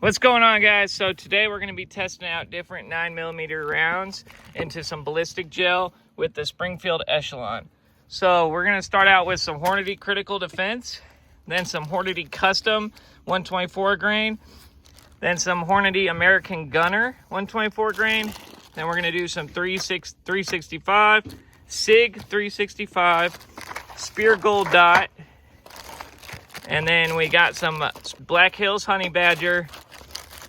What's going on, guys? So today we're going to be testing out different 9mm rounds into some ballistic gel with the Springfield Echelon. So we're going to start out with some Hornady Critical Defense, then some Hornady Custom 124 grain, then some Hornady American Gunner 124 grain. Then we're going to do some 365, SIG 365, Spear Gold Dot, and then we got some Black Hills Honey Badger,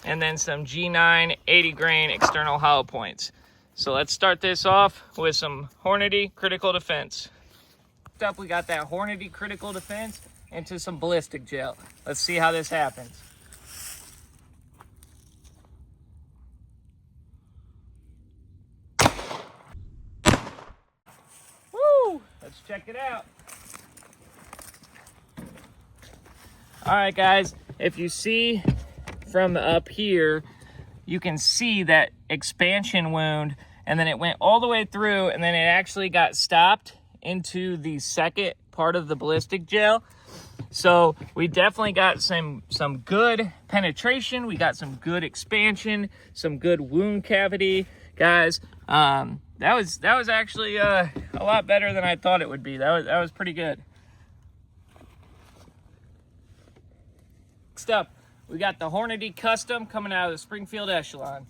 and then some G9 80 grain external hollow points. So let's start this off with some Hornady Critical Defense. Next up, we got that Hornady Critical Defense into some ballistic gel. Let's see how this happens. Woo! Let's check it out. All right, guys, if you see from up here, you can see that expansion wound, and then it went all the way through, and then it actually got stopped into the second part of the ballistic gel. So we definitely got some good penetration. We got some good expansion, some good wound cavity, guys. That was actually a lot better than I thought it would be. That was pretty good. Next up, we got the Hornady Custom coming out of the Springfield Echelon.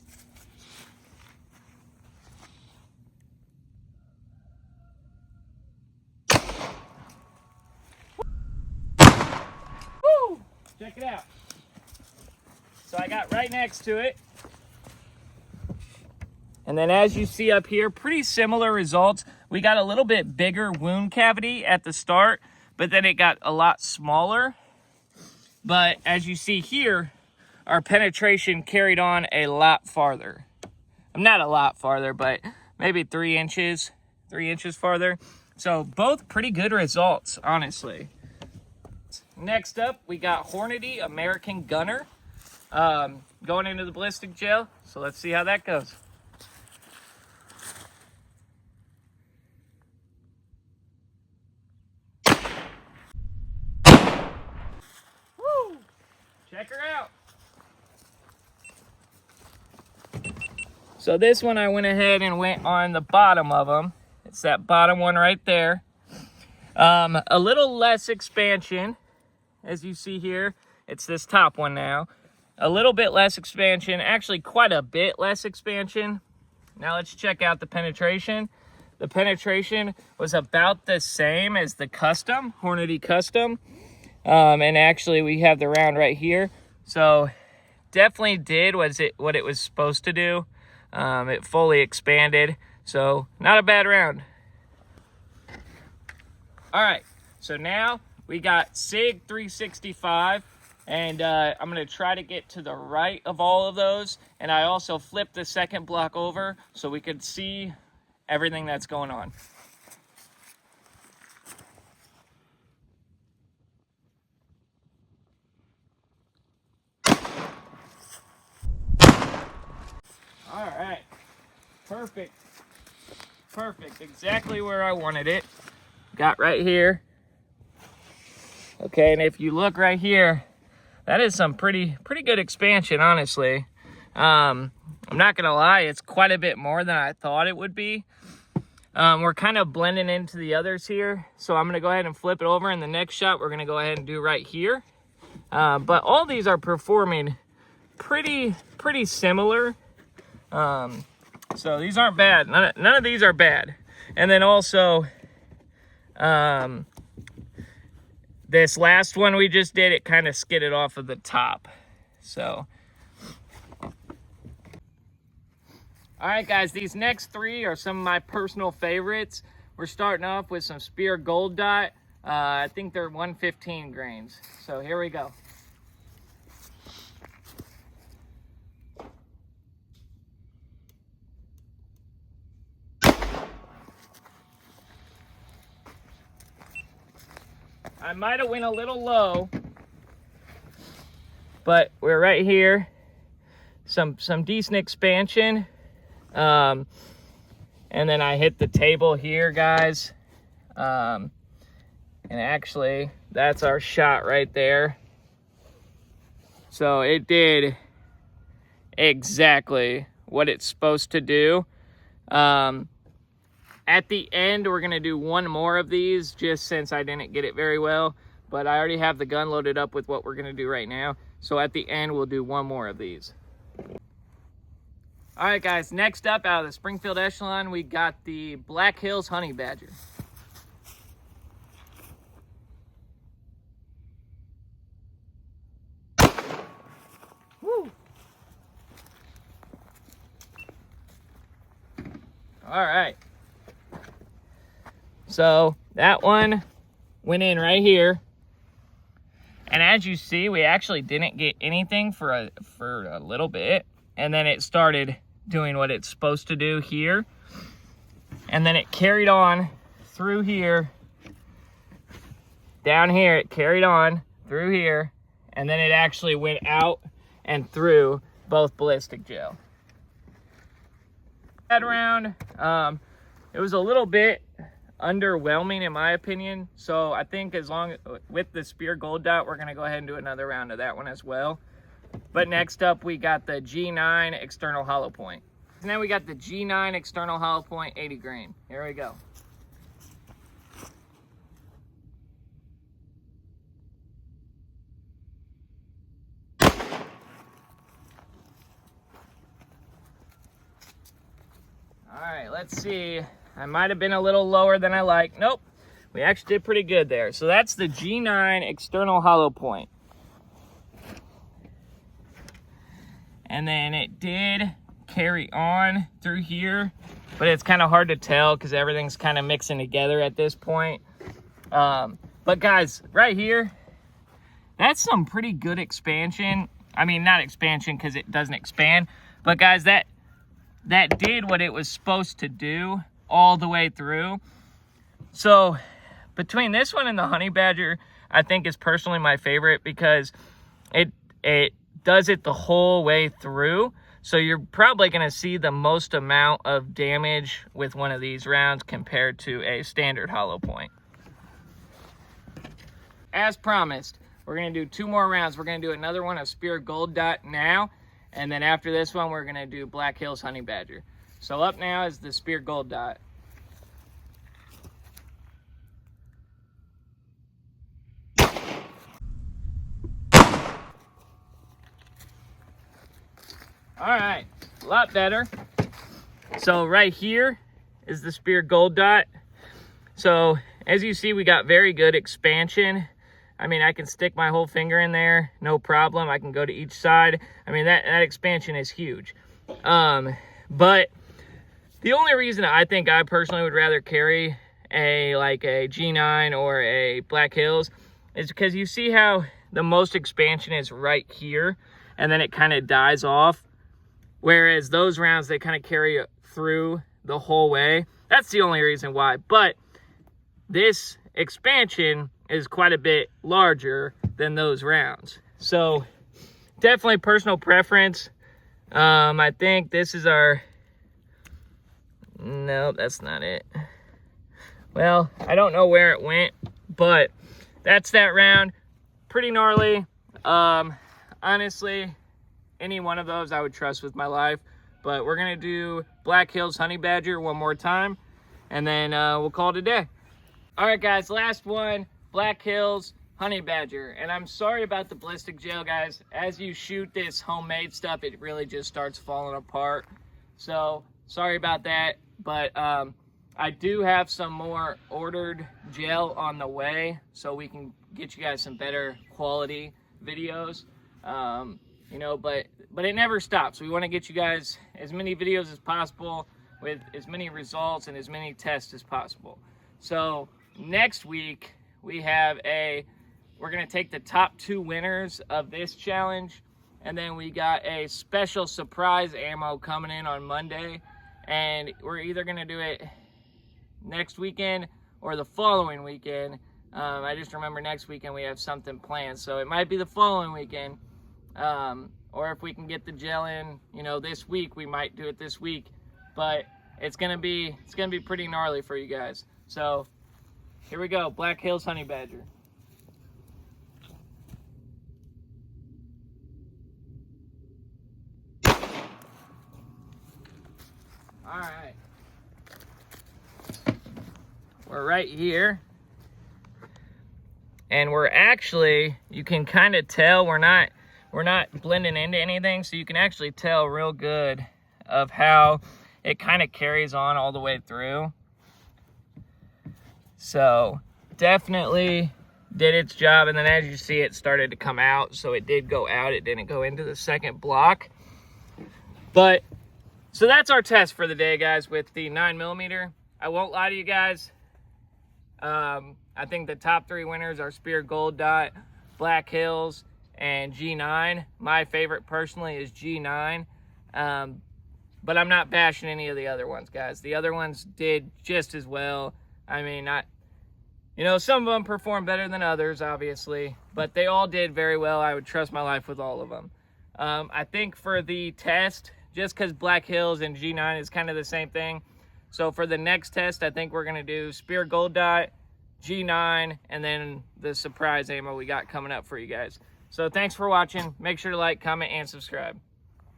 Woo! Check it out. So I got right next to it. And then as you see up here, pretty similar results. We got a little bit bigger wound cavity at the start, but then it got a lot smaller. But as you see here, our penetration carried on a lot farther. Not a lot farther, but maybe 3 inches farther. So both pretty good results, honestly. Next up, we got Hornady American Gunner going into the ballistic gel. So let's see how that goes. Woo! Check her out. So this one I went ahead and went on the bottom of them. It's that bottom one right there. A little less expansion, as you see here. It's this top one now. A little bit less expansion, actually quite a bit less expansion. Now let's check out the penetration. The penetration was about the same as the Custom, Hornady Custom. And actually we have the round right here. So definitely did what it was supposed to do. It fully expanded, so not a bad round. All right, so now we got SIG 365, and I'm gonna try to get to the right of all of those, and I also flipped the second block over so we could see everything that's going on. All right, perfect, exactly where I wanted it. Got right here. Okay, and if you look right here, that is some pretty good expansion, honestly. I'm not gonna lie, it's quite a bit more than I thought it would be. We're kind of blending into the others here, so I'm gonna go ahead and flip it over, and the next shot we're gonna go ahead and do right here. But all these are performing pretty similar. So these aren't bad. None of these are bad. And then also, this last one we just did, it kind of skidded off of the top. So, all right, guys, these next three are some of my personal favorites. We're starting off with some Spear Gold Dot. I think they're 115 grains. So here we go. I might have went a little low, but we're right here. Some decent expansion. And then I hit the table here, guys. And actually, that's our shot right there. So it did exactly what it's supposed to do. At the end, we're gonna do one more of these, just since I didn't get it very well, but I already have the gun loaded up with what we're gonna do right now. So at the end, we'll do one more of these. All right, guys, next up out of the Springfield Echelon, we got the Black Hills Honey Badger. Woo! All right. So that one went in right here. And as you see, we actually didn't get anything for a little bit. And then it started doing what it's supposed to do here. And then it carried on through here. Down here, it carried on through here. And then it actually went out and through both ballistic gel. That round, it was a little bit underwhelming in my opinion, so I think as long with the Spear Gold Dot, we're going to go ahead and do another round of that one as well. But next up, we got the G9 external hollow point. And then we got the G9 external hollow point 80 grain. Here we go. All right, let's see. I might have been a little lower than I like. Nope, we actually did pretty good there. So that's the G9 external hollow point. And then it did carry on through here, but it's kind of hard to tell because everything's kind of mixing together at this point. But guys, right here, that's some pretty good expansion. I mean, not expansion because it doesn't expand, but guys, that did what it was supposed to do all the way through. So between this one and the Honey Badger, I think is personally my favorite because it does it the whole way through. So you're probably going to see the most amount of damage with one of these rounds compared to a standard hollow point. As promised, we're going to do 2 more rounds. We're going to do another one of Spear Gold Dot now, and then after this one, we're going to do Black Hills Honey Badger. So up now is the Spear Gold Dot. All right, a lot better. So right here is the Spear Gold Dot. So as you see, we got very good expansion. I mean, I can stick my whole finger in there, no problem. I can go to each side. I mean, that expansion is huge. But the only reason I think I personally would rather carry a G9 or a Black Hills is because you see how the most expansion is right here, and then it kind of dies off. Whereas those rounds, they kind of carry through the whole way. That's the only reason why. But this expansion is quite a bit larger than those rounds. So definitely personal preference. I think this is our... No, that's not it. Well, I don't know where it went, but that's that round. Pretty gnarly. Honestly, any one of those I would trust with my life. But we're going to do Black Hills Honey Badger one more time, and then we'll call it a day. All right, guys, last one, Black Hills Honey Badger. And I'm sorry about the ballistic gel, guys. As you shoot this homemade stuff, it really just starts falling apart. So sorry about that. But I do have some more ordered gel on the way, so we can get you guys some better quality videos. You know, but it never stops. We want to get you guys as many videos as possible with as many results and as many tests as possible. So next week we have we're going to take the top 2 winners of this challenge, and then we got a special surprise ammo coming in on Monday, and we're either going to do it next weekend or the following weekend. I just remember next weekend we have something planned, so it might be the following weekend. Or if we can get the gel in, you know, this week, we might do it this week. But it's gonna be pretty gnarly for you guys. So here we go, Black Hills Honey Badger. All right. We're right here. And we're actually, you can kind of tell we're not blending into anything, so you can actually tell real good of how it kind of carries on all the way through. So definitely did its job, and then as you see, it started to come out, so it did go out. It didn't go into the second block. But so that's our test for the day, guys, with the 9mm. I won't lie to you guys. I think the top 3 winners are Spear Gold Dot, Black Hills, and G9. My favorite personally is G9. But I'm not bashing any of the other ones, guys. The other ones did just as well. I mean, you know, some of them performed better than others, obviously, but they all did very well. I would trust my life with all of them. I think for the test, just because Black Hills and G9 is kind of the same thing, so for the next test, I think we're going to do Spear Gold Dot, G9, and then the surprise ammo we got coming up for you guys. So thanks for watching. Make sure to like, comment, and subscribe.